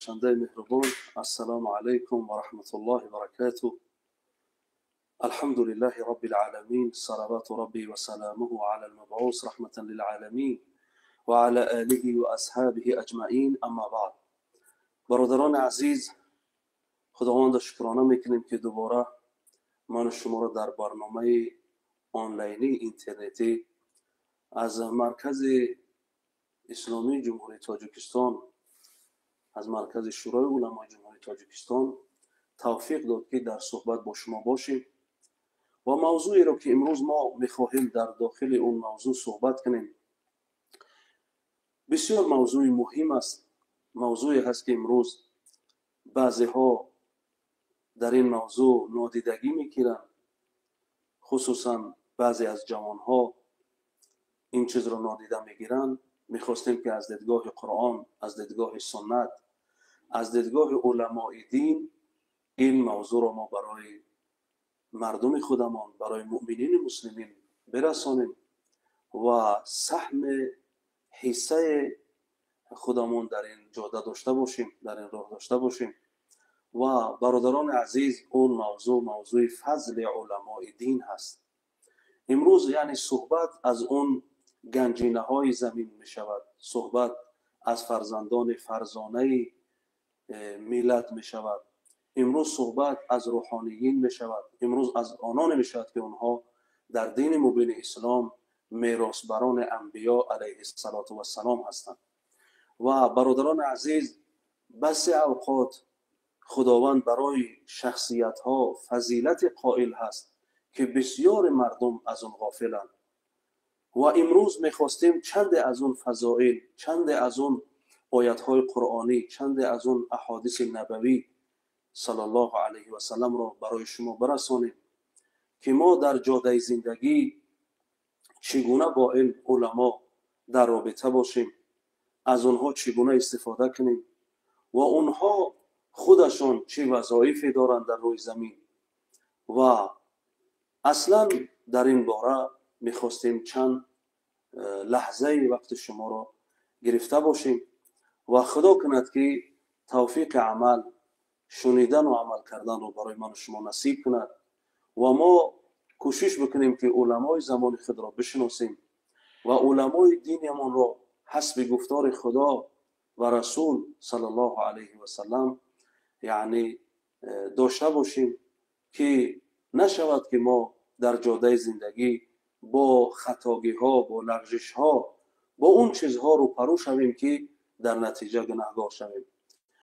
شنده مهربان، السلام علیکم و رحمت الله و برکاته. الحمد لله رب العالمین، صلوات ربی و سلامه علی المبعوث رحمتا للعالمین و علی آله و اصحابه اجمعین. اما بعد، برادران عزیز، خداوند شکرانه میکنیم که دوباره من و شما را در برنامه آنلاینی اینترنتی از مرکز اسلامی جمهوری تاجیکستان، از مرکز شورای علمای جمهوری تاجیکستان توفیق داد که در صحبت با شما باشیم و موضوعی را که امروز ما میخواهیم در داخل اون موضوع صحبت کنیم بسیار موضوع مهم است. موضوعی هست که امروز بعضی ها در این موضوع نادیدگی میگیرند، خصوصا بعضی از جوان ها این چیز را نادیده میگیرند. میخواستیم که از دیدگاه قرآن، از دیدگاه سنت، از دیدگاه علمای دین این موضوع را ما برای مردم خودمان، برای مؤمنین مسلمین برسانیم و سهم حصه خودمان در این جاده داشته باشیم، در این راه داشته باشیم. و برادران عزیز، اون موضوع فضل علمای دین هست. امروز یعنی صحبت از اون گنجینه های زمین می شود، صحبت از فرزندان فرزانه ملت می شود. امروز صحبت از روحانیین می شود. امروز از آنان می شود که اونها در دین مبین اسلام میراثبران انبیا علیه السلام هستند. و برادران عزیز، بس اوقات خداوند برای شخصیت ها فضیلت قائل هست که بسیار مردم از اون غافلند. و امروز میخواستیم چند از اون فضائل، چند از اون آیت های قرآنی، چند از اون احادیث نبوی صلی الله علیه و سلم را برای شما برسانیم که ما در جاده زندگی چگونه با این علما در رابطه باشیم، از اونها چگونه استفاده کنیم و اونها خودشون چه وظایفی دارند در روی زمین. و اصلا در این باره میخواستیم چند لحظه وقت شما را گرفته باشیم و خدا کند که توفیق عمل، شنیدن و عمل کردن رو برای من و شما نصیب کند و ما کوشش بکنیم که علمای زمان خود را بشناسیم و علمای دینمان را حسب گفتار خدا و رسول صلی الله علیه و سلم یعنی داشته باشیم که نشود که ما در جاده زندگی با خطاگی ها، با لغزش ها، با اون چیزها رو پرو شویم که در نتیجه گناهگار شویم.